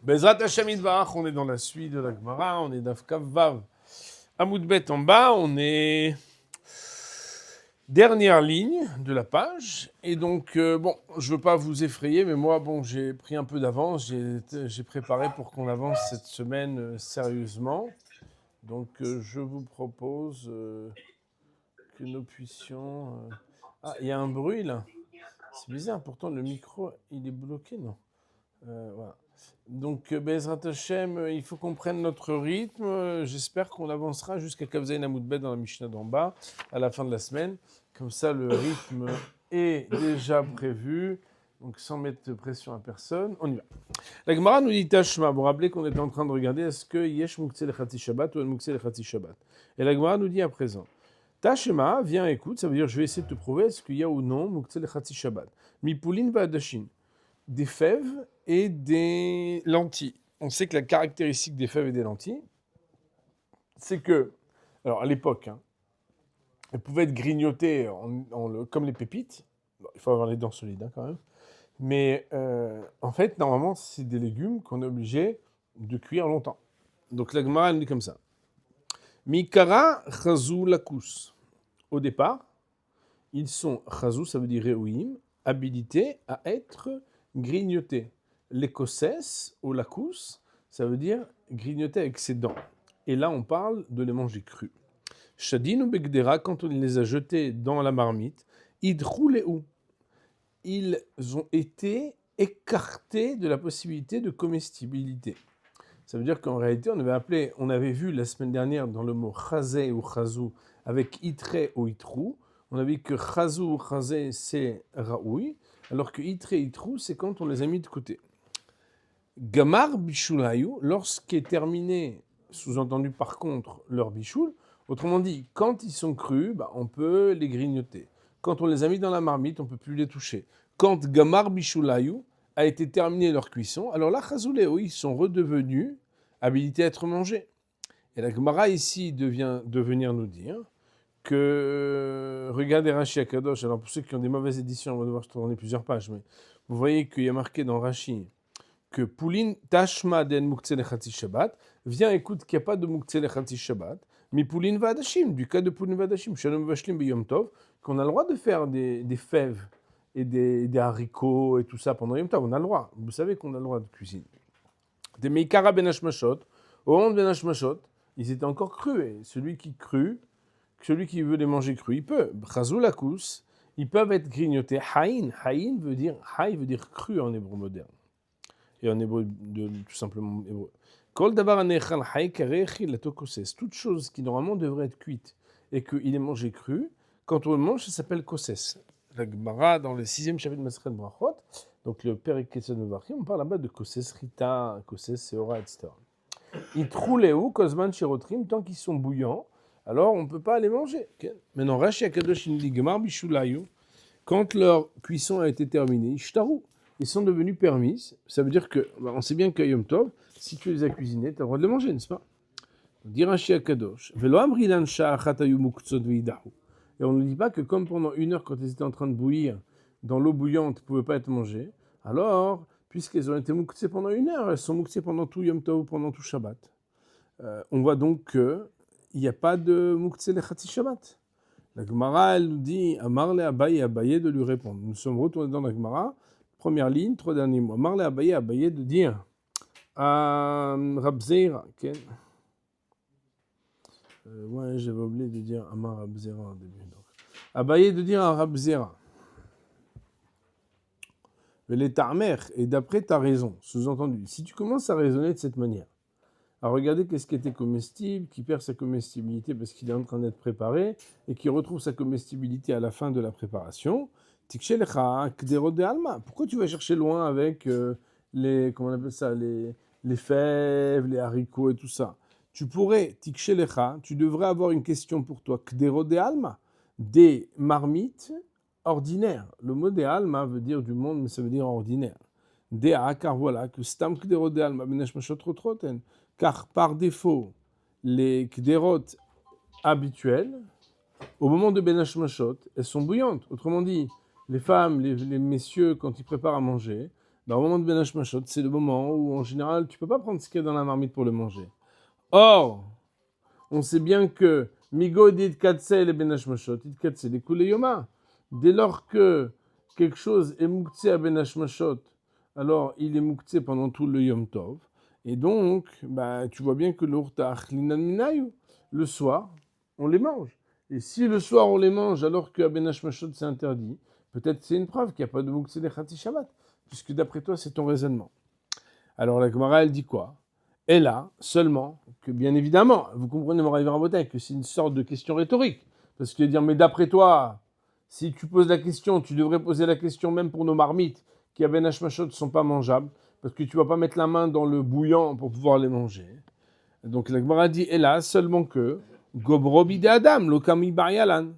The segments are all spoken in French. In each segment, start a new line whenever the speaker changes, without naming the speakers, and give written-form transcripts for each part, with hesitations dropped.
Bezrat Hashem Yitbarach, on est dans la suite de la Gemara, on est d'Afkav Vav. Amoud Bet en bas, on est dernière ligne de la page. Et donc, bon, je veux pas vous effrayer, mais moi, bon, j'ai pris un peu d'avance, j'ai préparé pour qu'on avance cette semaine sérieusement. Donc, je vous propose que nous puissions... Ah, il y a un bruit là. C'est bizarre, pourtant le micro, il est bloqué, non voilà. Donc, Bezrat Hashem, il faut qu'on prenne notre rythme. J'espère qu'on avancera jusqu'à Kavzaïn Amoudbet dans la Mishnah d'en bas à la fin de la semaine. Comme ça, le rythme est déjà prévu. Donc, sans mettre de pression à personne, on y va. La Gemara nous dit Tashma. Vous vous rappelez qu'on était en train de regarder est-ce que Yesh Mouktseh Lechati Shabbat ou El Mouktseh Lechati Shabbat. Et la Gemara nous dit à présent Tashma, viens, écoute, ça veut dire je vais essayer de te prouver est-ce qu'il y a ou non Mouktseh Lechati Shabbat. Mipoulin Va'adashin. Des fèves et des lentilles. On sait que la caractéristique des fèves et des lentilles, c'est que, alors à l'époque, elles pouvaient être grignotées comme les pépites. Bon, il faut avoir les dents solides quand même. Mais en fait, normalement, c'est des légumes qu'on est obligé de cuire longtemps. Donc la Gemara, elle dit comme ça. Mikara chazou lakus. Au départ, ils sont chazou, ça veut dire réouim, habilités à être grignotés. L'écossesse ou lakus, ça veut dire grignoter avec ses dents. Et là, on parle de les manger crus. Shadin ou begdera, quand on les a jetés dans la marmite, idrouléou. Ils ont été écartés de la possibilité de comestibilité. Ça veut dire qu'en réalité, on avait vu la semaine dernière dans le mot chazé ou chazou avec itré ou itrou, on avait vu que chazou ou chazé c'est raoui, alors que itré itrou c'est quand on les a mis de côté. Gamar bishulayu, lorsqu'est terminé, sous-entendu par contre, leur bichoul, autrement dit, quand ils sont crus, on peut les grignoter. Quand on les a mis dans la marmite, on ne peut plus les toucher. Quand gamar bishulayu a été terminé leur cuisson, alors là, chazouléo, ils sont redevenus habilités à être mangés. Et la Gemara ici vient de venir nous dire que, regardez Rashi Akadosh, alors pour ceux qui ont des mauvaises éditions, on va devoir tourner plusieurs pages, mais vous voyez qu'il y a marqué dans Rashi que Poulin Tashma den Mouktseh Lechati Shabbat, viens écoute qu'il n'y a pas de Mouktseh Lechati Shabbat, mais Poulin Vadashim, du cas de Poulin Vadashim, Shalom Vashlim B'Yom Tov, qu'on a le droit de faire des fèves et des haricots et tout ça pendant Yom Tov, on a le droit, vous savez qu'on a le droit de cuisiner. Des Meikara Ben Hashmashot, au moment de Ben Hashmashot, ils étaient encore crus, et celui qui veut les manger crus, il peut. Chazou lakus, ils peuvent être grignotés. Haïn veut dire cru en hébreu moderne. Et en hébreu, tout simplement hébreu. Kol davar anechal hay karechi latokoses. Toute chose qui normalement devrait être cuite et qu'il est mangé cru, quand on le mange, ça s'appelle koses. La Gemara, dans le 6e chapitre de Masechet Brachot, donc le Perek Kesed Mevachim, on parle là-bas de koses rita, koses seora, etc. Ils trouléou, kozman shirotrim, tant qu'ils sont bouillants, alors on ne peut pas les manger. Okay. Maintenant, Rashi Akadosh nous dit Gemar bishulayu, quand leur cuisson a été terminée, ishtaru, ils sont devenus permis. Ça veut dire que, on sait bien qu'à Yom Tov, si tu les as cuisinés, tu as le droit de les manger, n'est-ce pas? Dit Rashi Akadosh, velo amrilan sha'achat hayu muktzot veidahu. Et on ne dit pas que comme pendant 1 heure, quand ils étaient en train de bouillir, dans l'eau bouillante, ils ne pouvaient pas être mangés. Alors, puisqu'elles ont été muktzées pendant 1 heure, elles sont muktzées pendant tout Yom Tov, pendant tout Shabbat. On voit donc qu'il n'y a pas de muktzeh lechati Shabbat. La Gemara, elle nous dit, Amarle Abaye de lui répondre. Nous sommes retournés dans la Gemara, première ligne, 3 derniers mots. Amarle Abaye de dire à Rabzeira. Okay. Ouais, j'avais oublié de dire Amar Rabzeira au début. Abaye de dire à Rabzeira. Les Tarmer, et d'après ta raison, sous-entendu, si tu commences à raisonner de cette manière, à regarder qu'est-ce qui était comestible, qui perd sa comestibilité parce qu'il est en train d'être préparé et qui retrouve sa comestibilité à la fin de la préparation. Pourquoi tu vas chercher loin avec comment on appelle ça, les fèves, les haricots et tout ça? Tu pourrais, tu devrais avoir une question pour toi. Des marmites ordinaires. Le mot de alma veut dire du monde, mais ça veut dire ordinaire. Car voilà, que stam kderot de alma, car par défaut, les kderot habituelles, au moment de Ben Hashmashot, elles sont bouillantes. Autrement dit, les femmes, les messieurs, quand ils préparent à manger, Dans le moment de Ben Hashmashot, c'est le moment où, en général, tu ne peux pas prendre ce qu'il y a dans la marmite pour le manger. Or, on sait bien que Migo dit Katse le Ben Hashmashot, dit Katse le Kule Yoma. Dès lors que quelque chose est mouktsé à Ben Hashmashot, alors il est mouktsé pendant tout le Yom Tov. Et donc, tu vois bien que le soir, on les mange. Et si le soir on les mange alors qu'à Ben Hashmashot c'est interdit, peut-être c'est une preuve qu'il n'y a pas de mouktsé de Chati Shabbat. Puisque d'après toi, c'est ton raisonnement. Alors la Gemara, elle dit quoi? Et là, seulement, que bien évidemment, vous comprenez, Moraï Verabotin, que c'est une sorte de question rhétorique. Parce que dire, mais d'après toi, si tu poses la question, tu devrais poser la question même pour nos marmites, qui à Ben Hashmashot ne sont pas mangeables, parce que tu ne vas pas mettre la main dans le bouillon pour pouvoir les manger. Donc la Gemara dit, et là, seulement que, Gobrobi de Adam, Lokami Baryalan,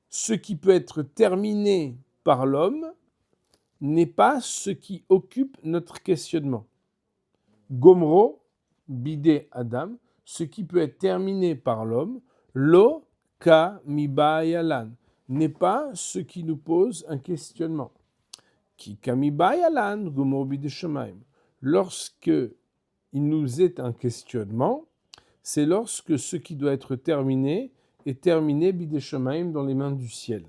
ce qui peut être terminé par l'homme, n'est pas ce qui occupe notre questionnement. Gomro, bidé Adam, ce qui peut être terminé par l'homme, lo ka mibayalan, n'est pas ce qui nous pose un questionnement. Ki ka mibayalan, gomro bidé shamaim. Lorsque il nous est un questionnement, c'est lorsque ce qui doit être terminé est terminé bidé shamaim dans les mains du ciel.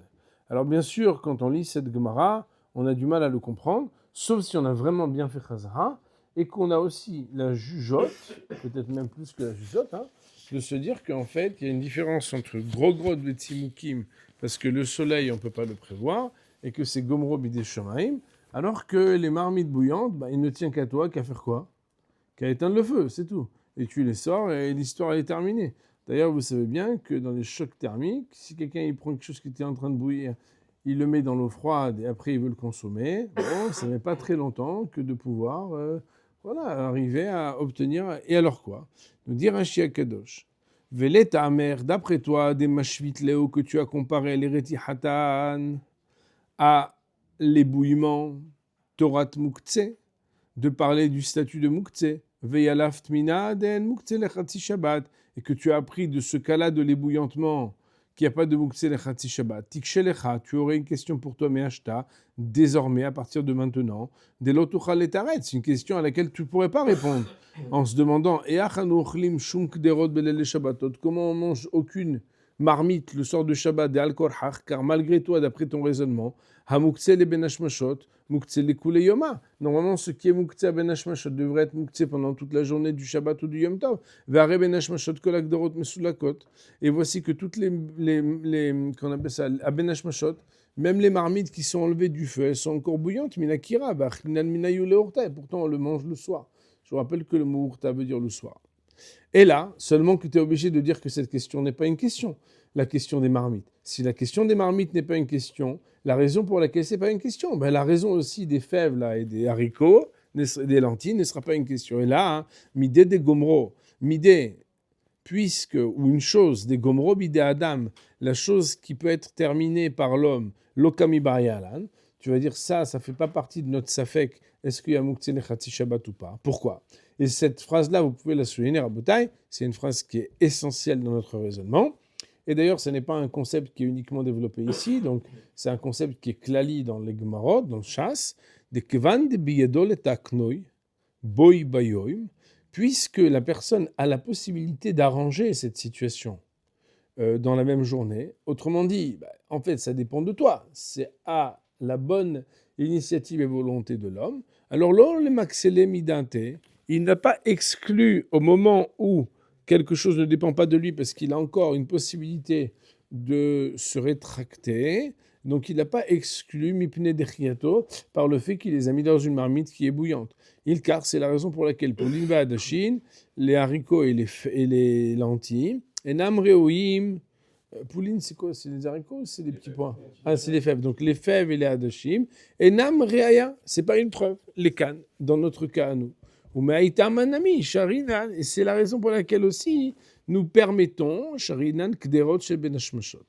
Alors bien sûr, quand on lit cette Gemara, on a du mal à le comprendre, sauf si on a vraiment bien fait Chazara, et qu'on a aussi la jugeote, peut-être même plus que la jugeote, de se dire qu'en fait, il y a une différence entre gros de Tsimukim, parce que le soleil, on ne peut pas le prévoir, et que c'est Gomro Bidé Shomaim, alors que les marmites bouillantes, il ne tient qu'à toi, qu'à faire quoi? Qu'à éteindre le feu, c'est tout. Et tu les sors, et l'histoire est terminée. D'ailleurs, vous savez bien que dans les chocs thermiques, si quelqu'un il prend quelque chose qui était en train de bouillir, il le met dans l'eau froide et après il veut le consommer, bon, ça n'est pas très longtemps que de pouvoir arriver à obtenir. Et alors quoi? Nous dire un Kadosh. Velet amer, d'après toi, des mashvit léo que tu as comparé les retihatan à l'ébouillement Torat Muktse, de parler du statut de Muktse, veyalaft mina den Muktse lechatzi Shabbat, et que tu as appris de ce cas-là de l'ébouillantement qu'il n'y a pas de Muktse lechatzi Shabbat. Tikshelecha, tu aurais une question pour toi, mais achta, désormais, à partir de maintenant, de l'otuchal letaret, c'est une question à laquelle tu ne pourrais pas répondre, en se demandant, comment on mange aucune marmite le soir de Shabbat de Al-Korhach, car malgré toi, d'après ton raisonnement, Hamukse le Ben Hashmashot, Mukse le Kule Yoma. Normalement, ce qui est Mukse à Ben Hashmashot devrait être Mukse pendant toute la journée du Shabbat ou du Yom Tov. Ve'are Ben Hashmashot kolak dorot mesulakot. Et voici que toutes les qu'on appelle ça, à Ben Hashmashot, même les marmites qui sont enlevées du feu, elles sont encore bouillantes, minakira, ba'chlinan minayu leorta, et pourtant on le mange le soir. Je vous rappelle que le mot urta veut dire le soir. Et là, seulement que tu es obligé de dire que cette question n'est pas une question, la question des marmites. Si la question des marmites n'est pas une question, la raison pour laquelle ce n'est pas une question, la raison aussi des fèves là, et des haricots, des lentilles, ne sera pas une question. Et là, midé des gomro, midé, puisque, ou une chose, des gomro bidé adam, la chose qui peut être terminée par l'homme, lokami baryalan, tu vas dire ça ne fait pas partie de notre safek, est-ce qu'il y a muktzeh lechatzi Shabbat ou pas? Pourquoi? Et cette phrase-là, vous pouvez la souligner, Rabotai, c'est une phrase qui est essentielle dans notre raisonnement. Et d'ailleurs, ce n'est pas un concept qui est uniquement développé ici, donc c'est un concept qui est klali dans les Gemarot, dans le Shas, de kevan de biyadol et aknoi, boy bayoim, puisque la personne a la possibilité d'arranger cette situation dans la même journée. Autrement dit, en fait, ça dépend de toi. C'est à la bonne initiative et volonté de l'homme. Alors, lors le maxele midante, il n'a pas exclu au moment où quelque chose ne dépend pas de lui parce qu'il a encore une possibilité de se rétracter. Donc, il n'a pas exclu mipne dechiato par le fait qu'il les a mis dans une marmite qui est bouillante. Car c'est la raison pour laquelle pour l'inva adashin, les haricots et les lentilles, enam reoim, pouline, c'est quoi? C'est les haricots ou c'est les petits pois? Ah, c'est les fèves. Donc, les fèves et les adashim. Enam reaya, c'est pas une preuve. Les cannes, dans notre cas à nous. Et c'est la raison pour laquelle aussi nous permettons Sharinan Kderot chez Ben Hashmashot.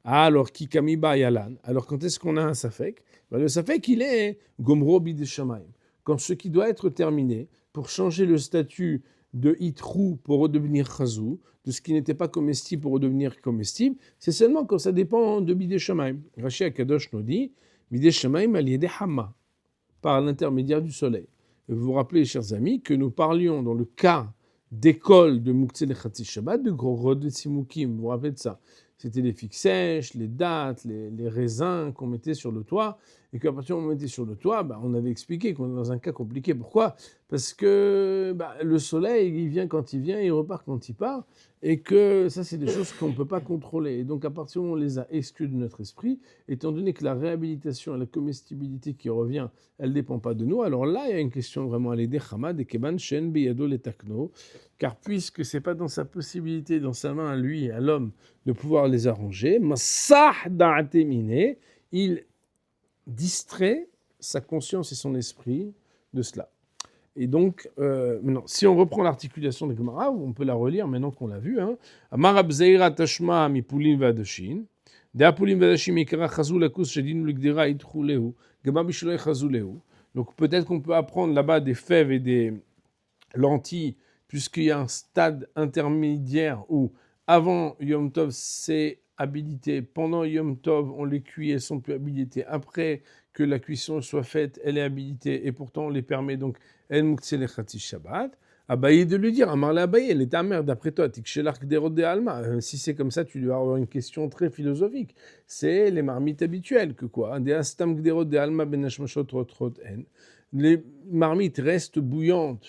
Alors, Kikami Bayalan. Alors, quand est-ce qu'on a un Safek? Le Safek, il est Gomro Bid Shamaim. Quand ce qui doit être terminé, pour changer le statut de Itrou pour redevenir Chazou, de ce qui n'était pas comestible pour redevenir comestible, c'est seulement quand ça dépend de Bid Shamaim. Rashi Akadosh nous dit Bid Shamaim al Yede Hamma. par l'intermédiaire du soleil. Et vous vous rappelez, chers amis, que nous parlions dans le cas d'école de Muktzeh Lechatzi Shabbat, de Gorod Simukim. Vous vous rappelez de ça? C'était les figues sèches, les dattes, les raisins qu'on mettait sur le toit. Et qu'à partir du moment où on mettait sur le toit, on avait expliqué qu'on est dans un cas compliqué. Pourquoi? Parce que le soleil, il vient quand il vient, il repart quand il part. Et que ça, c'est des choses qu'on ne peut pas contrôler. Et donc, à partir du moment où on les a exclus de notre esprit, étant donné que la réhabilitation et la comestibilité qui revient, elle ne dépend pas de nous, alors là, il y a une question vraiment à l'aider. Hamad et Keban Shen Beyado Letakno. Car puisque ce n'est pas dans sa possibilité, dans sa main à lui, à l'homme, de pouvoir les arranger, Massah Da'atemine, il distrait sa conscience et son esprit de cela. Et donc, maintenant, si on reprend l'articulation de Gemara, on peut la relire maintenant qu'on l'a vue. Amar Abzeira Tashma Mipulin Vadashin, Dea Pulin Vadashim Ikara Chazul Akus Shedin Lugdira Itchulehu, Gema Bishloi Chazulehu. Donc peut-être qu'on peut apprendre là-bas des fèves et des lentilles, puisqu'il y a un stade intermédiaire où avant Yom Tov c'est habilité, pendant Yom Tov on les cuit, elles sont plus habilitées, après que la cuisson soit faite, elle est habilitée, et pourtant on les permet donc El Muktzeh Lechatzi Shabbat. Abaye de lui dire, Amar Abaye, elle est ta mère d'après toi, Tikshel Kderot de Alma. Si c'est comme ça, tu dois avoir une question très philosophique. C'est les marmites habituelles, que quoi? De Astam Kderot de Alma Ben Hashmashot Rotrot En. Les marmites restent bouillantes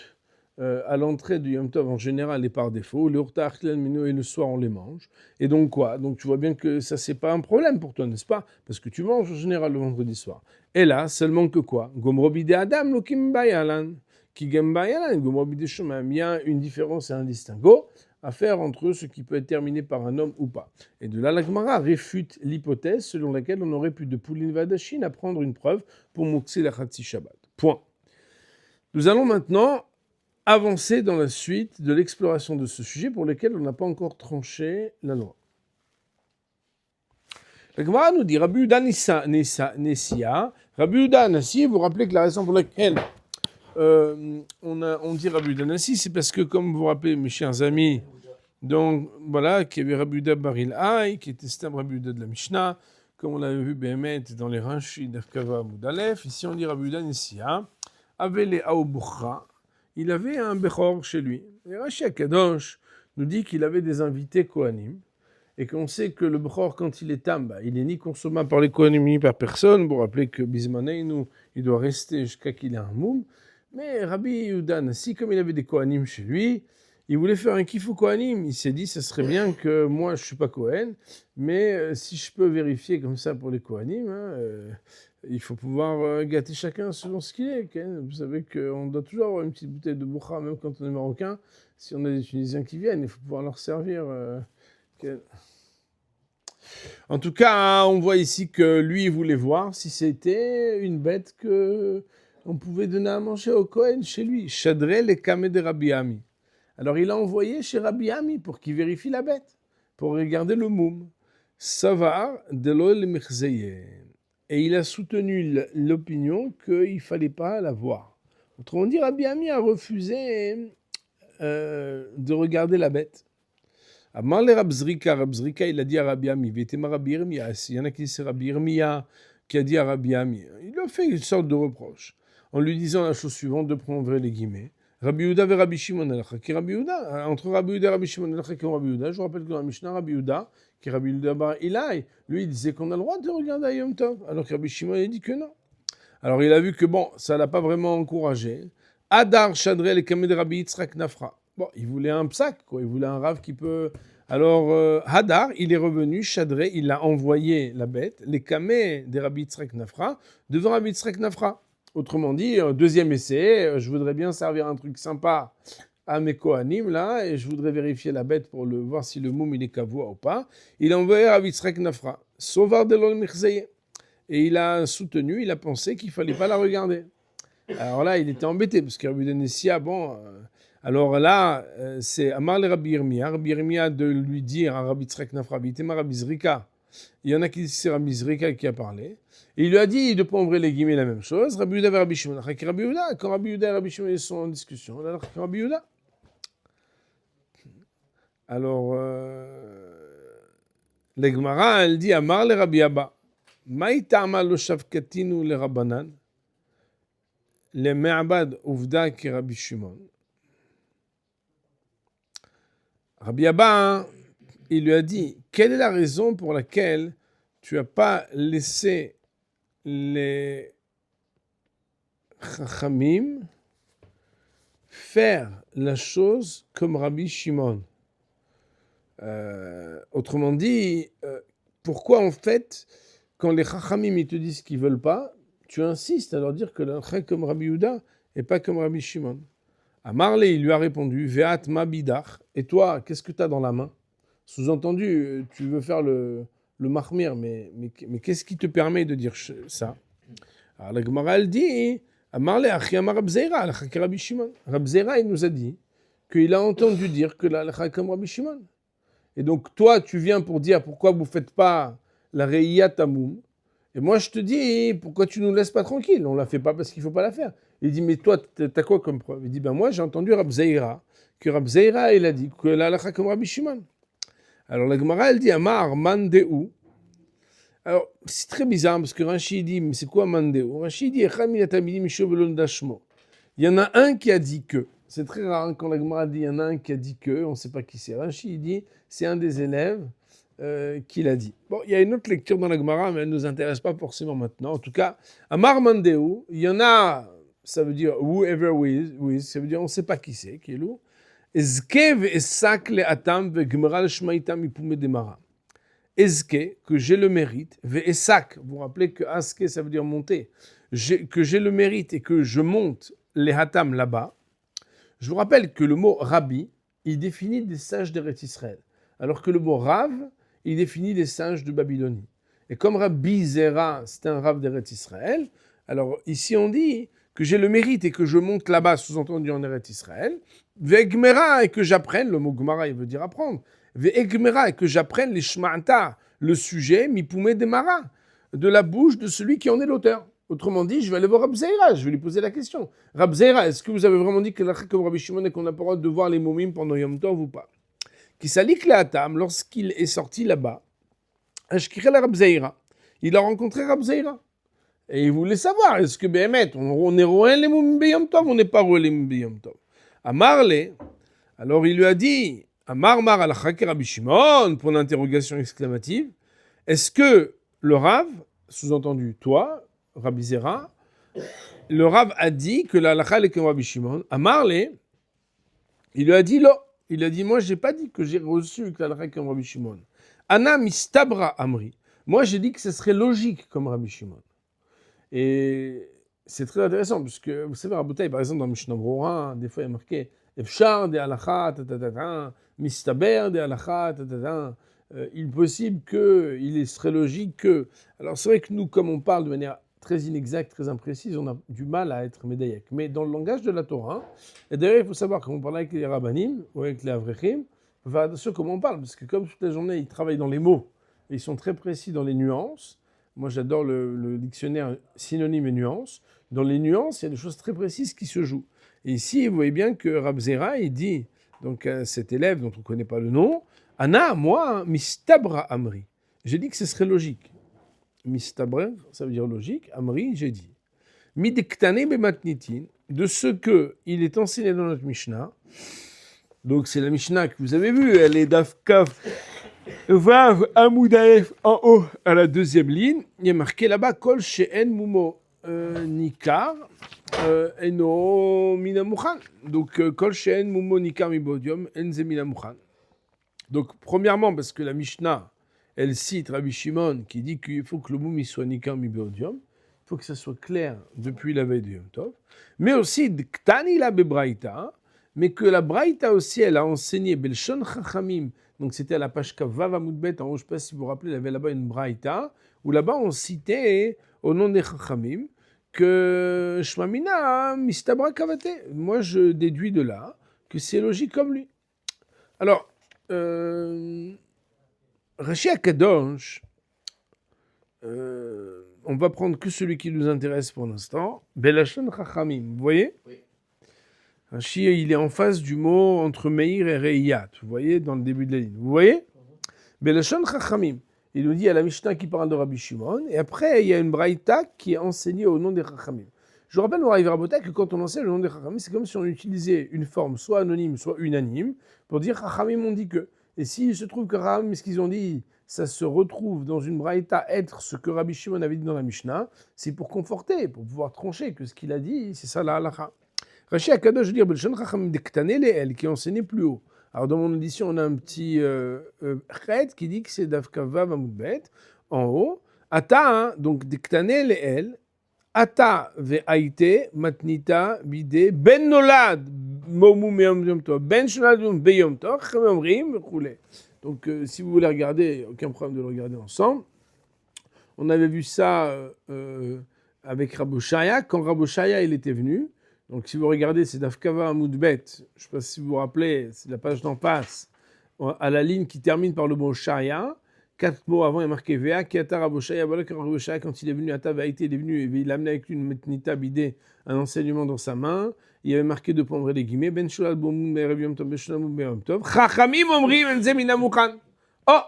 à l'entrée du Yom Tov en général et par défaut. Le Urta Achlel Mino et le soir on les mange. Et donc quoi? Donc tu vois bien que ça c'est pas un problème pour toi, n'est-ce pas? Parce que tu manges en général le vendredi soir. Et là, seulement que quoi? Gomrobi de Adam Lokim Bayalan. Il y a une différence et un distinguo à faire entre ce qui peut être terminé par un homme ou pas. Et de là, la Gemara réfute l'hypothèse selon laquelle on aurait pu de Poulin Vadashin à prendre une preuve pour Muktzeh Lechatzi Shabbat. Point. Nous allons maintenant avancer dans la suite de l'exploration de ce sujet pour lequel on n'a pas encore tranché la loi. La Gemara nous dit Rabbi Yehuda Nessia. Rabbi Yehuda Nessia, vous vous rappelez que la raison pour laquelle on dit Rabbi Yehuda Nessia, c'est parce que, comme vous vous rappelez, mes chers amis, donc voilà, qu'il y avait Rabbi Yehuda Bar Ilai, qui était Stam Rabbi Yehuda de la Mishnah, comme on l'avait vu Behemet dans les Ranchis d'Afkava Moudalef. Ici on dit Rabbi Yehuda Nessia, Avele Aobuchra, il avait un Bechor chez lui. Et Rashi Akadosh nous dit qu'il avait des invités Kohanim, et qu'on sait que le Bechor, quand il est tam, il n'est ni consommable par les Kohanim ni par personne. Vous vous rappelez que Bismaneinu, il doit rester jusqu'à qu'il ait un moum. Mais Rabbi Yehuda Nessia, comme il avait des Kohanim chez lui, il voulait faire un kiff au Kohanim. Il s'est dit, ça serait bien que moi, je ne suis pas Kohen, mais si je peux vérifier comme ça pour les Kohanim, il faut pouvoir gâter chacun selon ce qu'il est. Vous savez qu'on doit toujours avoir une petite bouteille de Boucha, même quand on est marocain. Si on a des Tunisiens qui viennent, il faut pouvoir leur servir. En tout cas, on voit ici que lui, il voulait voir si c'était une bête que on pouvait donner à manger au Kohen chez lui. Shadrel le Kameh de Rabbi Ami. Alors il a envoyé chez Rabbi Ami pour qu'il vérifie la bête, pour regarder le moum. Savar de l'ol michzeye. Et il a soutenu l'opinion qu'il ne fallait pas la voir. Autrement dit, Rabbi Ami a refusé de regarder la bête. Amar le Rab Zrika, il a dit à Rabbi Ami, Vétéma Rabbi Yirmiya, s'il y en a qui c'est Rabbi Yirmiya qui a dit à Rabbi Ami, il lui a fait une sorte de reproche, en lui disant la chose suivante, de prendre les guillemets. Rabbi Yehuda et Rabbi Shimon Alacha, qui est Rabbi Yehuda, entre Rabbi Yehuda et Rabbi Shimon Alacha, qui est Rabbi Yehuda, je vous rappelle que dans la Mishnah, Rabbi Yehuda, qui est Rabbi Yehuda Bar Ilai, lui il disait qu'on a le droit de regarder à Yom Tov, alors que Rabbi Shimon a dit que non. Alors il a vu que bon, ça ne l'a pas vraiment encouragé. Adar Shadrel et Kamed Rabbi Yitzhak Nafra. Bon, il voulait un psak, quoi. Il voulait un rave qui peut... Alors, Hadar, il est revenu, Shadré, il a envoyé la bête, les kameh des Rabbi Yitzhak Nafra, devant Rabbi Yitzhak Nafra. Autrement dit, deuxième essai, je voudrais bien servir un truc sympa à mes Kohanim, là, et je voudrais vérifier la bête pour voir si le moum il est kavoua ou pas. Il a envoyé Rabbi Yitzhak Nafra, Sovar de l'ol michzeye. Et il a soutenu, il a pensé qu'il ne fallait pas la regarder. Alors là, il était embêté, parce que Rabbi Yehuda Nessia, bon... alors là, c'est Amar le Rabbi Yirmiya de lui dire à Rabbi Yitzhak Nafra, Bitema Rabbi Zrika. Il y en a qui disent que c'est Rabbi Zrika qui a parlé. Et il lui a dit de prendre les guillemets la même chose. Rabbi Yehuda et Rabbi Shimon. Quand Rabbi Yehuda et Rabbi Shimon sont en discussion, alors Rabbi Yehuda. Alors, la Gemara, elle dit Amar le Rabbi Abba. Maïta Amar lo shavkatinu le Rabbanan. le me'abad uvda ki Rabbi Shimon. Rabbi Abba, il lui a dit, quelle est la raison pour laquelle tu n'as pas laissé les Chachamim faire la chose comme Rabbi Shimon? Autrement dit, pourquoi en fait, quand les Chachamim ils te disent qu'ils ne veulent pas, tu insistes à leur dire que l'alcha est comme Rabbi Yehuda et pas comme Rabbi Shimon? Amarle, il lui a répondu, Ve'at ma bidach, et toi, qu'est-ce que tu as dans la main? Sous-entendu, tu veux faire le mahmir, mais qu'est-ce qui te permet de dire ça? Alors la Gemara, elle dit, Amarle, achi amar Rab Zeira, l'alcha est Rabbi Shimon. Rab Zeira, il nous a dit qu'il a entendu dire que l'alcha est comme Rabbi Shimon. Et donc, toi, tu viens pour dire pourquoi vous ne faites pas la Re'iyat Tamoum. Et moi, je te dis, pourquoi tu ne nous laisses pas tranquille? On ne la fait pas parce qu'il ne faut pas la faire. Il dit, mais toi, tu as quoi comme preuve? Il dit, ben moi, j'ai entendu Rab Zeira, que Rab Zeira, il a dit que la halakha comme Rabbi Shimon. Alors, la Gemara, elle dit, Amar mandeu. Alors, c'est très bizarre, parce que Rashi dit, mais c'est quoi mandeu? Rashi dit, il y en a un qui a dit que. C'est très rare, quand la Gemara dit, il y en a un qui a dit que, on ne sait pas qui c'est. Rashi dit, c'est un des élèves qui l'a dit. Bon, il y a une autre lecture dans la Gemara, mais elle ne nous intéresse pas forcément maintenant. En tout cas, Amar mandeu, il y en a, ça veut dire whoever with, ça veut dire on ne sait pas qui c'est, qui est lourd. Ezke ve'esak le'atam ve'gmera l'shmaitam ipume demara. Ezke, que j'ai le mérite, ve'esak, vous vous rappelez que aske, ça veut dire monter, que j'ai le mérite et que je monte les hatam là-bas. Je vous rappelle que le mot rabbi, il définit des sages d'Eretz Israël, alors que le mot rav, il définit les sages de Babylonie. Et comme Rabbi Zera, c'est un rav d'Eretz Israël, alors ici on dit que j'ai le mérite et que je monte là-bas, sous-entendu en Eretz Israël, ve'egmera, et que j'apprenne, le mot gmara, il veut dire apprendre, ve'egmera, et que j'apprenne les shma'ata, le sujet, mipoumé demara, de la bouche de celui qui en est l'auteur. Autrement dit, je vais aller voir Rab Zeira, je vais lui poser la question. Rab Zeira, est-ce que vous avez vraiment dit que l'alcha comme Rabbi Shimon et qu'on n'a pas le droit de voir les momim pendant Yom Tov ou pas? Qui salik le'atam, lorsqu'il est sorti là-bas, ashkirel Rab Zeira, il a rencontré Rab Zeira. Et il voulait savoir, est-ce que Béhémet, on est roé les momim b'Yom Tov ou on n'est pas roé les momim b'Yom Tov? Amarle, alors il lui a dit, Amar mar alcha ke Rabbi Shimon, pour l'interrogation exclamative, est-ce que le Rav, sous-entendu toi, Rabbi Zera, le Rav a dit que la halakha est comme Rabbi Shimon. Amarle, il lui a dit non. Il a dit, moi, je n'ai pas dit que j'ai reçu que la halakha est comme Rabbi Shimon. Ana mistabra amri. Moi, j'ai dit que ce serait logique comme Rabbi Shimon. Et c'est très intéressant, puisque vous savez, Rabotai, par exemple, dans Mishnah Brura, des fois, il y a marqué Efshar de halakha, mistaber de halakha, il est possible qu'il serait logique que. Alors, c'est vrai que nous, comme on parle de manière très inexacte, très imprécise, on a du mal à être médaillek. Mais dans le langage de la Torah, et d'ailleurs, il faut savoir, quand on parle avec les rabbanim ou avec les avrechim, on va attention comment on parle, parce que comme toute la journée, ils travaillent dans les mots, et ils sont très précis dans les nuances. Moi, j'adore le dictionnaire synonyme et nuances. Dans les nuances, il y a des choses très précises qui se jouent. Et ici, vous voyez bien que Rab Zera, il dit, donc à cet élève dont on ne connaît pas le nom, Ana, moi, mistabra amri. J'ai dit que ce serait logique. Mistabra, ça veut dire logique. Amri, j'ai dit. Midektane bematnitin, de ce que il est enseigné dans notre Mishnah. Donc c'est la Mishnah que vous avez vue. Elle est d'Afkaf Vav Amoud Aleph en haut à la deuxième ligne. Il y a marqué là-bas Kol she'en mumo nikar eno minamuchan. Donc Kol she'en mumo nikar mibodium enze minamuchan. Donc, premièrement, parce que la Mishnah, elle cite Rabbi Shimon qui dit qu'il faut que le moumi soit nikar mibodium, il faut que ça soit clair depuis la veille de Yom Tov, mais aussi Ktani la bebraïta, mais que la braïta aussi, elle a enseigné Belshon Chachamim, donc c'était à la page Kavav Amoudbet, en haut, je ne sais pas si vous vous rappelez, il y avait là-bas une braïta, où là-bas on citait au nom des Chachamim que Shmamina mistabra kavate. Moi, je déduis de là que c'est logique comme lui. Alors, Rashi Akadosh, on va prendre que celui qui nous intéresse pour l'instant. Belashon Chachamim, vous voyez? Oui. Rashi, il est en face du mot entre Meir et Reiyat, vous voyez, dans le début de la ligne. Vous voyez? Belashon Chachamim. Il nous dit à la Mishnah qui parle de Rabbi Shimon, et après, il y a une braïta qui est enseignée au nom des Chachamim. Je rappelle au Rav Rabota que quand on enseigne le nom des Chachamim, c'est comme si on utilisait une forme soit anonyme, soit unanime, pour dire Chachamim on dit que. Et s'il se trouve que Chachamim, ce qu'ils ont dit, ça se retrouve dans une braïta être ce que Rabbi Shimon avait dit dans la Mishnah, c'est pour conforter, pour pouvoir trancher que ce qu'il a dit, c'est ça la halakha. Rashi Akadosh, je veux dire, Belshon Chachamim Dektane Leel, qui enseignait plus haut. Alors dans mon édition, on a un petit chet qui dit que c'est Davkava Vamoudbet, en haut. Ata, donc Dektane Leel, Ata ve'aite matnita bide ben nolad momu meyom yom tov ben shnolad beyom tov chemomrim v'choulé. Donc si vous voulez regarder, aucun problème de le regarder ensemble. On avait vu ça avec Rabbi Shaya, quand Rabbi Shaya il était venu. Donc si vous regardez, c'est Dafkava Amoudbet, je ne sais pas si vous vous rappelez, c'est la page d'en face, à la ligne qui termine par le mot Shaya. 4 mots avant, il y a marqué Vea, Kiata Rabbi Shaya, voilà que Rabbi Shaya, quand il est venu, Ata Vaïté, il est venu, et il a amené avec lui une metnita bidé, un enseignement dans sa main. Il y avait marqué de pombre les guillemets, Ben Shulal Boum Merev Yom Tov, Ben Shulal Boum Merev Yom Tov, Chachamim Omrim Enzemina Mukhan. Oh!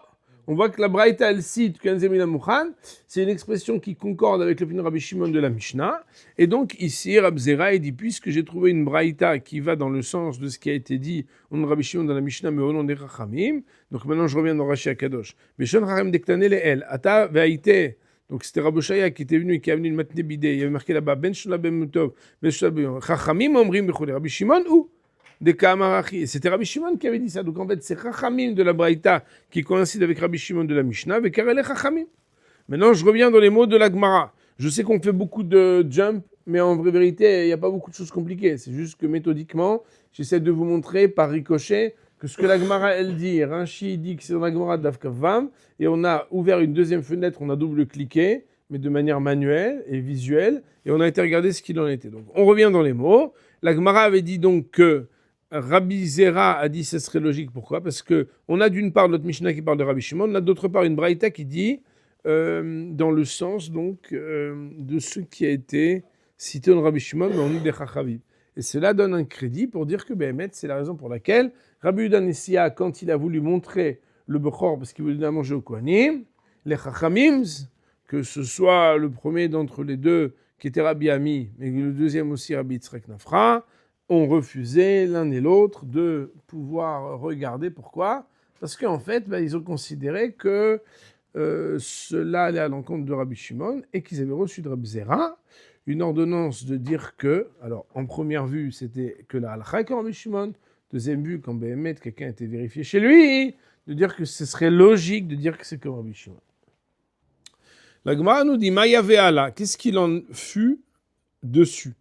On voit que la Braïta, elle cite qu'Enzemina Mukhan, c'est une expression qui concorde avec l'opinion Rabbi Shimon de la Mishnah. Et donc ici, Rab Zera, il dit, puisque j'ai trouvé une Braïta qui va dans le sens de ce qui a été dit au nom de Rabbi Shimon dans la Mishnah, mais au nom des Chachamim, donc maintenant je reviens dans Rashi Akadosh. Beshon Chachamim Dektane Leel, Ata Ve'aite. Donc c'était Rabbi Shaya qui était venu et qui a venu une matne bidé. Il y avait marqué là-bas, Ben Shulal Ben Mutov, Ben Shulal Ben Chachamim Omrim Bechole. Rabbi Shimon ou des Kamarachi. C'était Rabbi Shimon qui avait dit ça. Donc en fait, c'est Chachamim de la Braïta qui coïncide avec Rabbi Shimon de la Mishnah, avec Karele Chachamim. Maintenant, je reviens dans les mots de la Gemara. Je sais qu'on fait beaucoup de jump, mais en vraie vérité, il n'y a pas beaucoup de choses compliquées. C'est juste que méthodiquement, j'essaie de vous montrer par ricochet que ce que la Gemara, elle dit, Rashi dit que c'est dans la Gemara d'Avkavam, et on a ouvert une deuxième fenêtre, on a double-cliqué, mais de manière manuelle et visuelle, et on a été regarder ce qu'il en était. Donc, on revient dans les mots. La Gemara avait dit donc que Rabbi Zera a dit que ce serait logique. Pourquoi ? Parce qu'on a d'une part notre Mishnah qui parle de Rabbi Shimon, on a d'autre part une Braïta qui dit dans le sens donc de ce qui a été cité dans Rabbi Shimon, mais on dit des Chachavim. Et cela donne un crédit pour dire que Béhémet, c'est la raison pour laquelle Rabbi Yehuda Nessia, quand il a voulu montrer le Bechor, parce qu'il voulait la manger au Kohanim, les Chachamim, que ce soit le premier d'entre les deux qui était Rabbi Ami, mais le deuxième aussi Rabbi Yitzchak Nafra, ont refusé l'un et l'autre de pouvoir regarder. Pourquoi ? Parce qu'en fait, ils ont considéré que cela allait à l'encontre de Rabbi Shimon et qu'ils avaient reçu de Rabbi Zera une ordonnance de dire que, alors en première vue, c'était que la halakha comme Rabbi Shimon, deuxième vue, quand Béhémet, quelqu'un était vérifié chez lui, de dire que ce serait logique de dire que c'est comme Rabbi Shimon. La Gemara nous dit, Maya ve'ala, qu'est-ce qu'il en fut dessus ?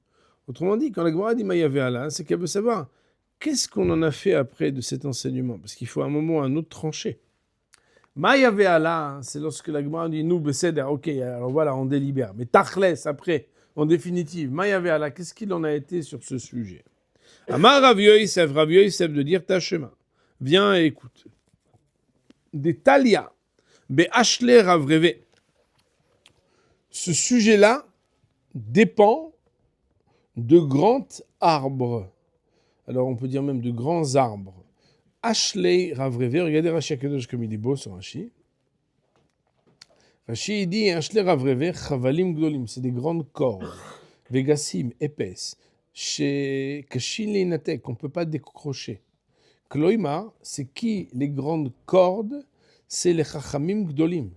Autrement dit, quand la Gemara dit Maya ve'ala, c'est qu'elle veut savoir qu'est-ce qu'on en a fait après de cet enseignement, parce qu'il faut à un moment ou à un autre trancher. Maya ve'ala, c'est lorsque la Gemara dit nous, beseder, ok, alors voilà, on délibère. Mais tachles, après, en définitive, Maya ve'ala, qu'est-ce qu'il en a été sur ce sujet ? Amar Rav Yosef de dire ta chemin. Viens et écoute. Des talia, be'ashle Rav Reve. Ce sujet-là dépend de grands arbres. Alors on peut dire même de grands arbres. Ashley Rav Reve, regardez Rashi Akadosh comme il est beau sur Rashi. Rashi il dit Ashley Rav Reve, Chavalim Gdolim, c'est des grandes cordes, Vegassim, épaisses, chez Kashin Leinatek, qu'on ne peut pas décrocher. Kloima, c'est qui les grandes cordes ? C'est les Chachamim Gdolim.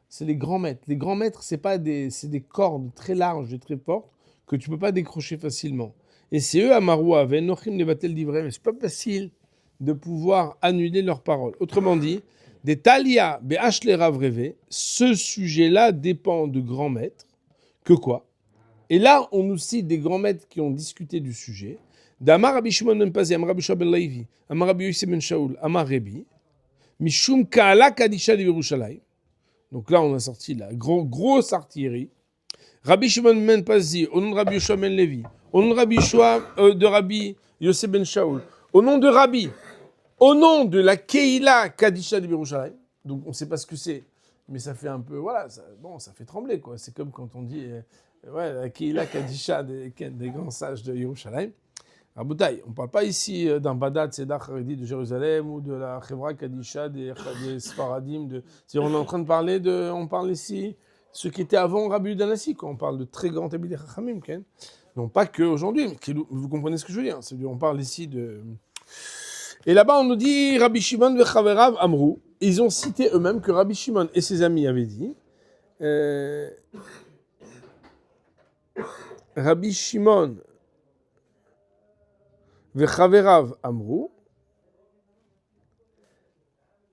C'est les grands maîtres. Les grands maîtres, c'est des cordes très larges et très fortes que tu ne peux pas décrocher facilement. Et c'est eux, Amaroua, Venochim Nevatel d'Ivrem, mais ce n'est pas facile de pouvoir annuler leurs paroles. Autrement dit, des Talia Be'ashle Rav Reve, ce sujet-là dépend de grands maîtres, que quoi ? Et là, on nous cite des grands maîtres qui ont discuté du sujet. D'Amar Rabbi Shimon ben Pazi, Amar Rabbi Shua ben Levi, Amar Rabbi Yosef ben Shaul, Amar Rebi, Mishum Ka'ala Kadisha de Yerushalayim. Donc là, on a sorti la grosse artillerie. Rabbi Shimon ben Pazi, au nom de Rabbi Yoshua ben Levi, au nom de Rabbi Yoshua, de Rabbi Yosef ben Shaul, au nom de Rabbi, au nom de la Keila Kadisha de Yerushalayim. Donc on ne sait pas ce que c'est, mais ça fait un peu, voilà, ça fait trembler, quoi. C'est comme quand on dit, la Keila Kadisha des grands sages de Yerushalayim. Raboutaï, on ne parle pas ici d'un Badat Tzedach Haredi de Jérusalem ou de la Chevra Kadisha des Sfaradim. C'est-à-dire, on est en train de parler on parle ici ce qui était avant Rabbi Yehuda Hanassi, quand on parle de très grands Talmidei Chachamim, non pas qu'aujourd'hui, vous comprenez ce que je veux dire, on parle ici de... Et là-bas, on nous dit Rabbi Shimon vechaverav amrou. Ils ont cité eux-mêmes que Rabbi Shimon et ses amis avaient dit Rabbi Shimon vechaverav amrou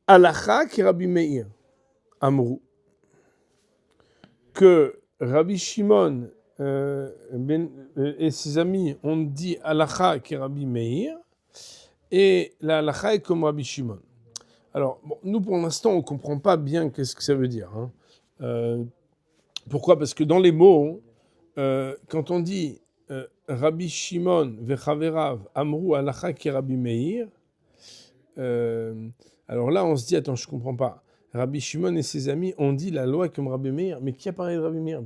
alacha ki Rabbi Meir amrou. Que Rabbi Shimon et ses amis ont dit alacha ki Rabbi Meir. Et la halakha est comme Rabbi Shimon. Alors, bon, nous, pour l'instant, on ne comprend pas bien qu'est-ce que ça veut dire. Pourquoi ? Parce que dans les mots, quand on dit Rabbi Shimon vechaverav amrou halakha ki Rabbi Meir, alors là, on se dit, attends, je ne comprends pas. Rabbi Shimon et ses amis ont dit la loi comme Rabbi Meir, mais qui a parlé de Rabbi Meir ?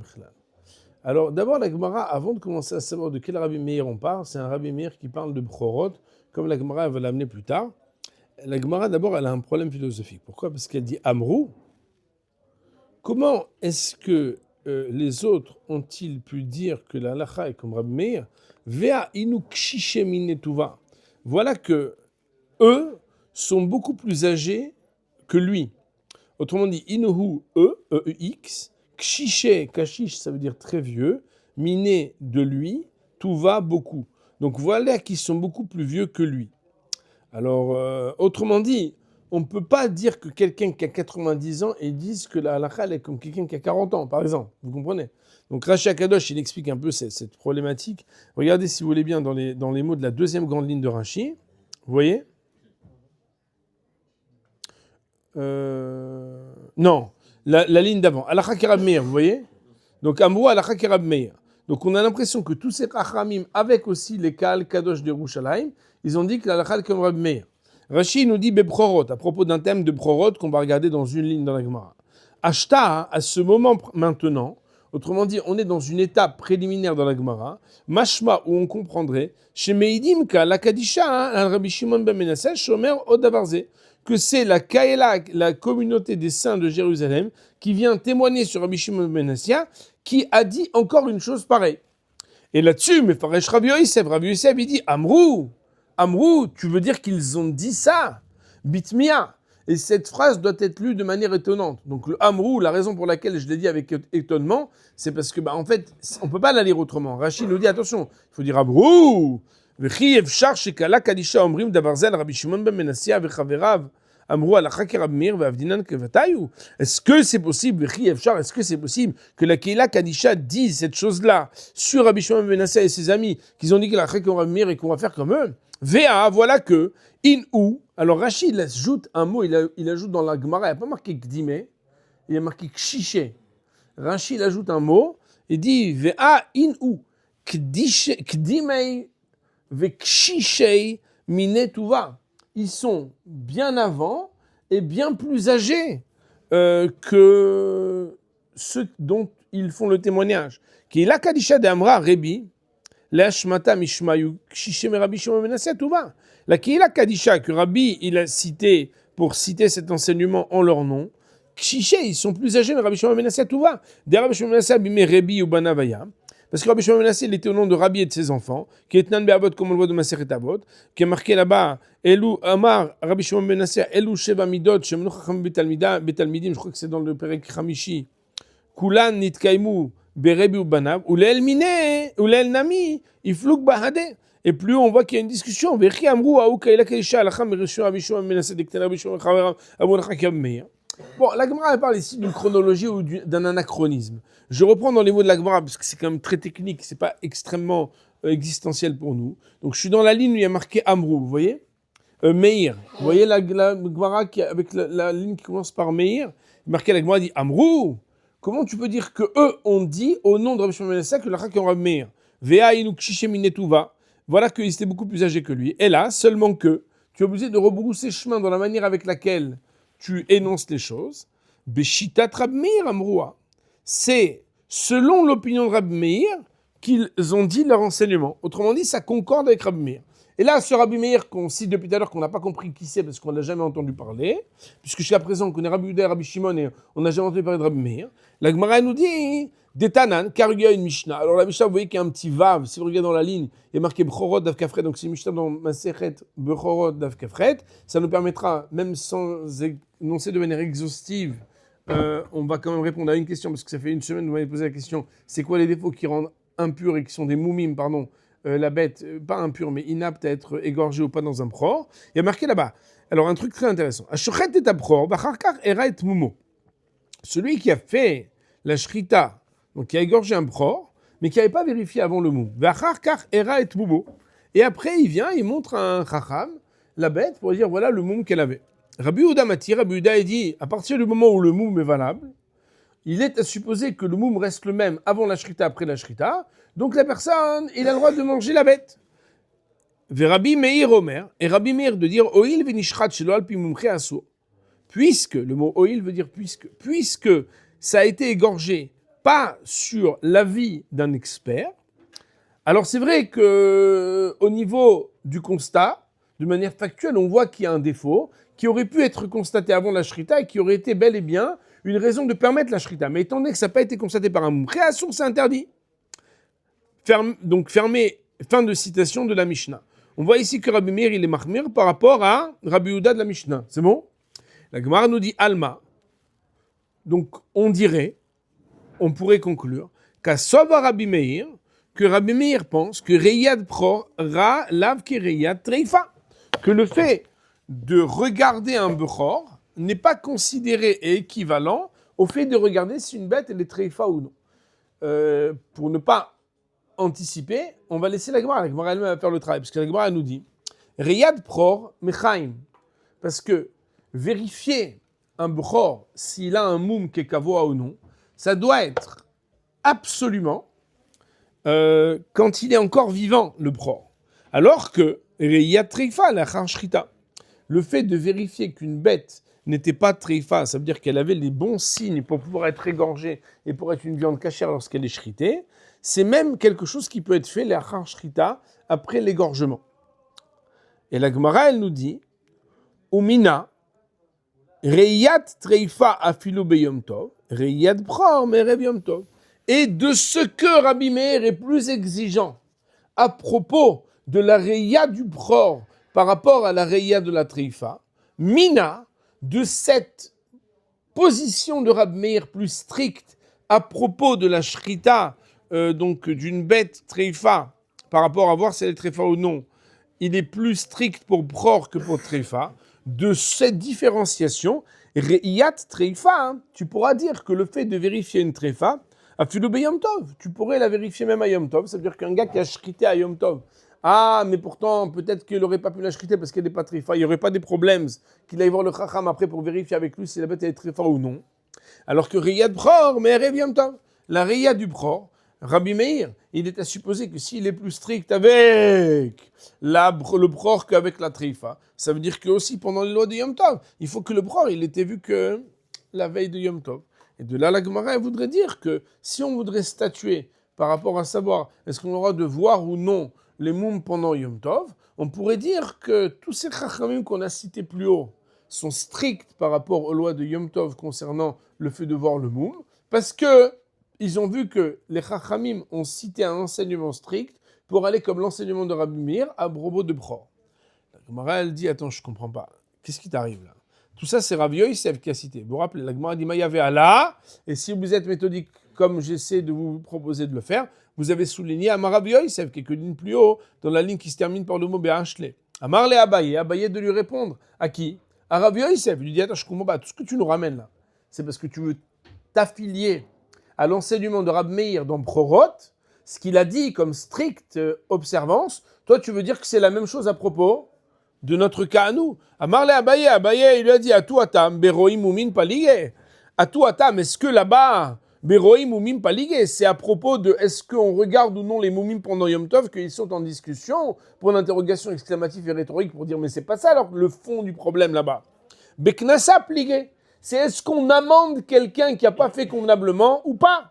Alors, d'abord, la Gemara, avant de commencer à savoir de quel Rabbi Meir on parle, c'est un Rabbi Meir qui parle de Bchorot, comme la Gemara va l'amener plus tard. La Gemara, d'abord, elle a un problème philosophique. Pourquoi ? Parce qu'elle dit Amrou. Comment est-ce que les autres ont-ils pu dire que la halakha est comme Rabbi Meir ? Vea inu kshishe minetuva. Voilà que eux sont beaucoup plus âgés que lui. Autrement dit, inuhu, E-U-X, kshishe, kashish, ça veut dire très vieux, miné de lui, tuva, beaucoup. Donc voilà qu'ils sont beaucoup plus vieux que lui. Alors, autrement dit, on ne peut pas dire que quelqu'un qui a 90 ans et dise que la halakha est comme quelqu'un qui a 40 ans, par exemple. Vous comprenez ? Donc Rashi Akadosh, il explique un peu cette problématique. Regardez, si vous voulez bien, dans les mots de la deuxième grande ligne de Rashi. Vous voyez ? Non, la ligne d'avant. Halakha ki Rabbi Meir, vous voyez ? Donc Amrou halakha ki Rabbi Meir. Donc on a l'impression que tous ces Chachamim, avec aussi les Kaal Kadosh de Yerushalayim, ils ont dit que la halakha est comme Rabbi Meir. Rashi nous dit Beprorot, à propos d'un thème de Prorot qu'on va regarder dans une ligne dans la Gemara. Ashta, à ce moment maintenant, autrement dit, on est dans une étape préliminaire dans la Gemara, Mashma, où on comprendrait, chez Meidim ka la Kadisha, Rabbi Shimon ben Menasseh, Shomer Odavarze, que c'est la Kaela, la communauté des saints de Jérusalem, qui vient témoigner sur Rabbi Shimon ben Menasseh, qui a dit encore une chose pareille. Et là-dessus, mais Faresh Rabbi Yosef, il dit Amrou, tu veux dire qu'ils ont dit ça, Bitmia. Et cette phrase doit être lue de manière étonnante. Donc le Amrou, la raison pour laquelle je l'ai dit avec étonnement, c'est parce que, en fait, on ne peut pas la lire autrement. Rachid nous dit, attention, il faut dire Amrou. Est-ce que c'est possible, que la Keila Kadisha dise cette chose-là sur Rabbi Shimon ben Menasseh et ses amis, qu'ils ont dit que la Chak Rabbi Meir et qu'on va faire comme eux? Véa, voilà que, in-ou, alors Rachid il ajoute un mot, il ajoute dans la Gemara, il n'y a pas marqué Kdime, il y a marqué Kshishe. Rachid il ajoute un mot, il dit Véa, in-ou, Kdimei, Vekshishei, Minetuva. Ils sont bien avant et bien plus âgés que ceux dont ils font le témoignage. Qui est la Kadisha de Amra Rebi, L'Ashmata Mishmayu, Kshishem Rabbi Shimon ben Menasseh Tuva. La Keila Kadisha que Rabbi il a cité pour citer cet enseignement en leur nom, Kshishe, ils sont plus âgés, mais Rabbi Shimon ben Menasseh Tuva. Des Rabbi Shimon ben Menasseh abimé Rebi ou Banavaya. Parce que Rabbi Shimon ben Menasseh, il était au nom de Rabbi et de ses enfants, qui est Nan Be'avot, comme on le voit de Maseret Avot, qui est marqué là-bas, Elou Amar, Rabbi Shimon ben Menasseh, Elou Sheva Midot, Shemnu Chacham Betalmidim, je crois que c'est dans le Perek Chamishi, Kulan Nitkaimu, Berebi ou Banav, ou l'el Mine, ou l'el Nami, Iflouk Bahade. Et plus on voit qu'il y a une discussion, Vechi Amrou, Aouka, Ila Kaisha, Alacham, Rishon, Rabbi Shimon ben Menasseh, Dekten Rabbi Shimon, Chaveram, Abou Nachak Meir. Bon, la Gemara parle ici d'une chronologie ou d'un anachronisme. Je reprends dans les mots de la Gemara parce que c'est quand même très technique, c'est pas extrêmement existentiel pour nous. Donc je suis dans la ligne où il y a marqué Amrou, vous voyez Meir. Vous voyez la Gemara avec la ligne qui commence par Meir, marqué la Gemara dit Amrou. Comment tu peux dire que eux ont dit au nom de Rabbi Shimon ben Menasseh que la Chak Rabbi Meir Vea inu kshishe minetuva. Voilà qu'ils étaient beaucoup plus âgés que lui. Et là, seulement que tu es obligé de rebrousser chemin dans la manière avec laquelle tu énonces les choses. Beshitat Rabbi Meir Amroua. C'est selon l'opinion de Rabbi Meir qu'ils ont dit leur enseignement. Autrement dit, ça concorde avec Rabbi Meir. Et là, ce Rabbi Meir qu'on cite depuis tout à l'heure, qu'on n'a pas compris qui c'est parce qu'on ne l'a jamais entendu parler, puisque jusqu'à présent on connaît Rabbi Yehuda et Rabbi Shimon et on n'a jamais entendu parler de Rabbi Meir, la Gemara nous dit Detanan, car il y a une Mishnah. Alors la Mishnah, vous voyez qu'il y a un petit vav, si vous regardez dans la ligne, il y a marqué Bechorot Dav Kafret, donc c'est une Mishnah dans Masechet Bechorot Dav Kafret. Ça nous permettra, même sans énoncer de manière exhaustive, on va quand même répondre à une question, parce que ça fait une semaine que vous m'avez posé la question, c'est quoi les défauts qui rendent impurs et qui sont des moumim, pardon, la bête, pas impure, mais inapte à être égorgée ou pas dans un pror. Il y a marqué là-bas, alors un truc très intéressant, Ashochet et apror, bacharkar era et mumo. Celui qui a fait la shrita, donc qui a égorgé un pror, mais qui n'avait pas vérifié avant le mou. Et après, il vient, il montre à un chacham la bête pour dire voilà le moum qu'elle avait. Rabbi Yehuda Mati, Rabbi Yehuda dit à partir du moment où le moum est valable, il est à supposer que le moum reste le même avant la shrita, après la shrita, donc la personne, il a le droit de manger la bête. Rabbi Meir Omer, et Rabbi Meir de dire Oil venishchat shelo al pi mumche aso. Puisque, le mot oil veut dire puisque ça a été égorgé pas sur l'avis d'un expert, alors c'est vrai qu'au niveau du constat, de manière factuelle, on voit qu'il y a un défaut qui aurait pu être constaté avant la shrita et qui aurait été bel et bien une raison de permettre la shrita. Mais étant donné que ça n'a pas été constaté par un moum, création, c'est interdit. Donc fermé, fin de citation de la Mishnah. On voit ici que Rabbi Meir, il est mahmir par rapport à Rabbi Yehuda de la Mishnah. C'est bon? La Gemara nous dit Alma. Donc on pourrait conclure qu'à Sova Rabbi Meir, que Rabbi Meir pense que Reyad Pro Ra Lav ke Reyad Treifa, que le fait de regarder un Bechor n'est pas considéré et équivalent au fait de regarder si une bête elle est Treifa ou non. Pour ne pas anticiper, on va laisser la Gemara elle-même va faire le travail, parce que la Gemara nous dit Reyad Pro Mechaim, parce que vérifier un Bechor s'il a un moum qui est kavoa ou non, ça doit être absolument quand il est encore vivant, le Bechor. Alors que Reyad Treifa, la Shrita, le fait de vérifier qu'une bête n'était pas Treifa, ça veut dire qu'elle avait les bons signes pour pouvoir être égorgée et pour être une viande cachère lorsqu'elle est shritée, c'est même quelque chose qui peut être fait, la Shrita, après l'égorgement. Et la Gemara, elle nous dit Umina, Reyat Treifa afilu beyom tov, Reyat Bechor merev yom tov. Et de ce que Rabbi Meir est plus exigeant à propos de la Reya du Bechor par rapport à la Reya de la Treifa, Mina, de cette position de Rabbi Meir plus stricte à propos de la Shrita, donc d'une bête Treifa, par rapport à voir si elle est Treifa ou non, il est plus strict pour Bechor que pour Treifa. De cette différenciation, Reyat Treifa, tu pourras dire que le fait de vérifier une Treifa, Afilu beyom tov, tu pourrais la vérifier même à Yom Tov, ça veut dire qu'un gars qui a shrité à Yom Tov, ah, mais pourtant, peut-être qu'il n'aurait pas pu la shriter parce qu'elle n'est pas Treifa, il n'y aurait pas des problèmes qu'il aille voir le Chacham après pour vérifier avec lui si la bête est Treifa ou non. Alors que Reyat Bechor, mais Erev Yom Tov, la Reya du Bechor, Rabbi Meir, il est à supposer que s'il est plus strict avec le Bechor qu'avec la Treifa, ça veut dire que aussi pendant les lois de Yom Tov, il faut que le Bechor, il était vu que la veille de Yom Tov. Et de là, la Gemara voudrait dire que si on voudrait statuer par rapport à savoir est-ce qu'on aura de voir ou non les moums pendant Yom Tov, on pourrait dire que tous ces chachamim qu'on a cités plus haut sont stricts par rapport aux lois de Yom Tov concernant le fait de voir le moum, parce que ils ont vu que les chachamim ont cité un enseignement strict pour aller comme l'enseignement de Rabbi Meir à propos de Bechor. La Gemara, elle dit attends, je comprends pas. Qu'est-ce qui t'arrive là? Tout ça, c'est Rav Yosef qui a cité. Vous vous rappelez, la Gemara dit Maïave Allah, et si vous êtes méthodique comme j'essaie de vous proposer de le faire, vous avez souligné Amar Rav Yosef, quelques lignes plus haut, dans la ligne qui se termine par le mot Be'achle. Amar le Abaye, Abaye de lui répondre. À qui? À Rav Yosef. Il lui dit attends, je comprends pas, tout ce que tu nous ramènes là, c'est parce que tu veux t'affilier à l'enseignement de Rab Meir dans Bechorot, ce qu'il a dit comme stricte observance. Toi, tu veux dire que c'est la même chose à propos de notre cas à nous. Amarle Abaye, Abaye, il lui a dit à tout atam, Beroim ou min paligé. À tout atam, est-ce que là-bas, Beroim ou min paligé, c'est à propos de est-ce qu'on regarde ou non les moumim pendant Yom Tov, qu'ils sont en discussion, pour une interrogation exclamative et rhétorique, pour dire mais c'est pas ça alors le fond du problème là-bas. Beknasa pligé, c'est est-ce qu'on amende quelqu'un qui n'a pas fait convenablement ou pas?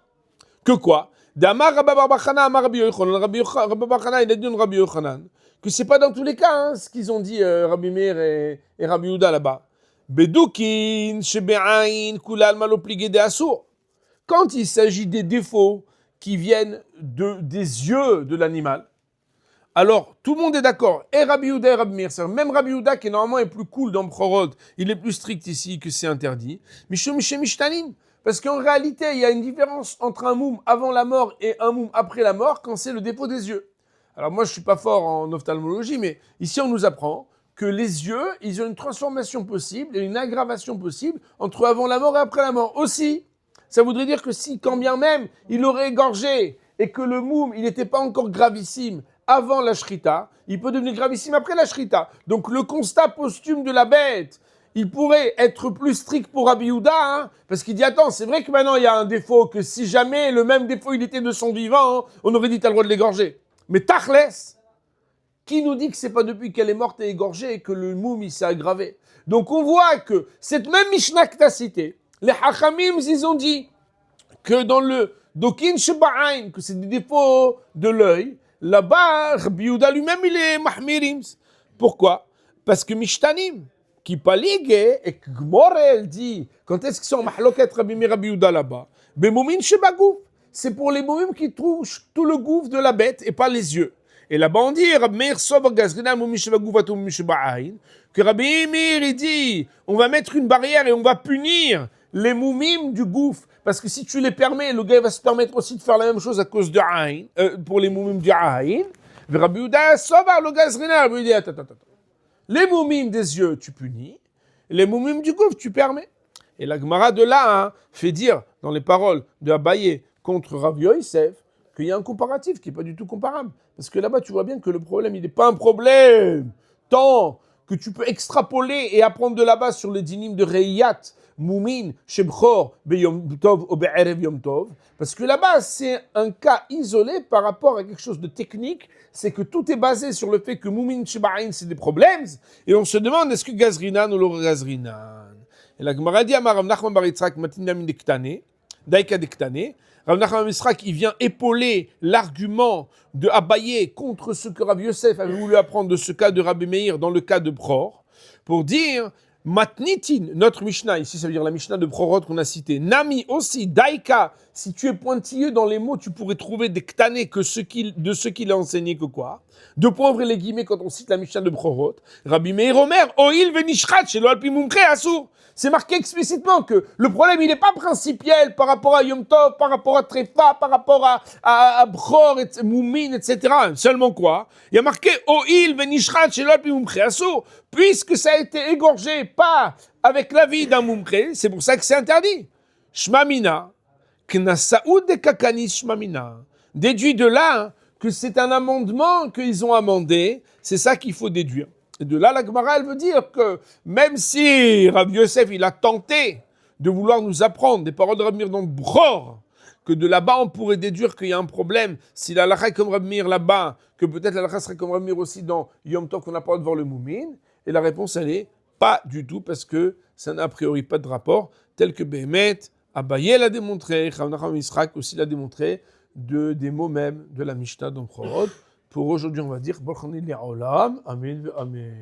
Que quoi? D'Amar Rabba Bar Bachana, Amar Rabbi Yochanan, Rabbi Bar Bachana, il a dit Rabbi Yochanan, que c'est pas dans tous les cas hein, ce qu'ils ont dit Rabbi Meir et Rabbi Yehuda là-bas. Bedoukin, shebe'ain, kulal malopligé de assour. Quand il s'agit des défauts qui viennent des yeux de l'animal, alors tout le monde est d'accord. Et Rabbi Yehuda et Rabbi Meir, même Rabbi Yehuda qui normalement est plus cool dans Bchorot, il est plus strict ici que c'est interdit. Mishum mishtanin. Parce qu'en réalité, il y a une différence entre un moum avant la mort et un moum après la mort quand c'est le défaut des yeux. Alors moi, je ne suis pas fort en ophtalmologie, mais ici, on nous apprend que les yeux, ils ont une transformation possible et une aggravation possible entre avant la mort et après la mort. Aussi, ça voudrait dire que si, quand bien même, il aurait égorgé et que le moum, il n'était pas encore gravissime avant la shrita, il peut devenir gravissime après la shrita. Donc le constat posthume de la bête, il pourrait être plus strict pour Rabbi Yehuda, hein, parce qu'il dit, attends, c'est vrai que maintenant il y a un défaut, que si jamais le même défaut il était de son vivant, hein, on aurait dit, t'as le droit de l'égorger. Mais Tachles, qui nous dit que c'est pas depuis qu'elle est morte et égorgée que le moum il s'est aggravé. Donc on voit que cette même Mishnah que tu as citée, les Hachamim, ils ont dit que dans le Dokin Sheba'ain, que c'est des défauts de l'œil, là-bas, Rabbi Yehuda lui-même, il est Mahmirim. Pourquoi? Parce que Mishtanim, qui paligue, et que Gmorel dit, quand est-ce qu'ils sont Mahloket Rabbi Meir Rabbi Yehuda là-bas? Bemomin Shebagouf. C'est pour les moumim qui touchent tout le gouffre de la bête et pas les yeux. Et là-bas on dit, Rabbi Meir Soba Gazrina Moumim Shebagouf Atum Moumim Sheba'ain, que Rabbi Meir il dit, on va mettre une barrière et on va punir les moumim du gouffre. Parce que si tu les permets, le gars va se permettre aussi de faire la même chose à cause de Aïn, pour les moumim du Aïn. Rabbi Yehuda Soba le Gazrina, Rabbi dit, attends. Les moumim des yeux, tu punis. Les moumim du gouffre, tu permets. Et la Gemara de là hein, fait dire, dans les paroles de Abaye contre Rav Yosef, qu'il y a un comparatif qui n'est pas du tout comparable. Parce que là-bas, tu vois bien que le problème, il n'est pas un problème. Tant que tu peux extrapoler et apprendre de là-bas sur les dynimes de Reiyat, Moumin, Shebchor, Beyom Tov, ou Be'erev Yom Tov. Parce que là-bas, c'est un cas isolé par rapport à quelque chose de technique. C'est que tout est basé sur le fait que Moumin, Sheba'in, c'est des problèmes. Et on se demande, est-ce que Gazrinan ou le Gazrinan? Et la Gemara dit à Rav Nachman bar Yitzhak, Matinam Dektane, Daika Dektane. Rav Nachman bar Yitzhak, il vient épauler l'argument de Abaye contre ce que Rav Yosef avait voulu apprendre de ce cas de Rabbi Meir dans le cas de Bror, pour dire, Matnitin, notre Mishnah, ici ça veut dire la Mishnah de Brorot qu'on a cité, Nami aussi, Daika, si tu es pointilleux dans les mots, tu pourrais trouver des Ktane de ce qu'il a enseigné que quoi. Deux points ouvrez les guillemets quand on cite la Mishnah de Brorot. Rabbi Meir Omer, Oil venishrat, chez l'Alpi Mumkre Assour. C'est marqué explicitement que le problème, il n'est pas principiel par rapport à Yom Tov, par rapport à Trefa, par rapport à Bror, Moumin, etc. Seulement quoi? Il y a marqué Oil venishrat chez l'Alpi Mumkre Assour. Puisque ça a été égorgé pas avec l'avis d'un Mumkre, c'est pour ça que c'est interdit. Shmamina, Knasaoud de Kakanis Shmamina. Déduit de là hein, que c'est un amendement qu'ils ont amendé, c'est ça qu'il faut déduire. Et de là, la Gemara, elle veut dire que même si Rabbi Yosef, il a tenté de vouloir nous apprendre des paroles de Rabbi Meir dans le Bror, que de là-bas, on pourrait déduire qu'il y a un problème, si la halakha est comme Rabbi Meir là-bas, que peut-être la halakha serait comme Rabbi Meir aussi dans Yom Tov, qu'on n'a pas le droit de voir le Moumin. Et la réponse, elle est pas du tout, parce que ça n'a a priori pas de rapport, tel que Behemet, Abaye l'a démontré, Rav Nachman Yitzhak aussi l'a démontré, des mots même de la Mishnah dans Brorot. Pour aujourd'hui, on va dire, Amen, Amen.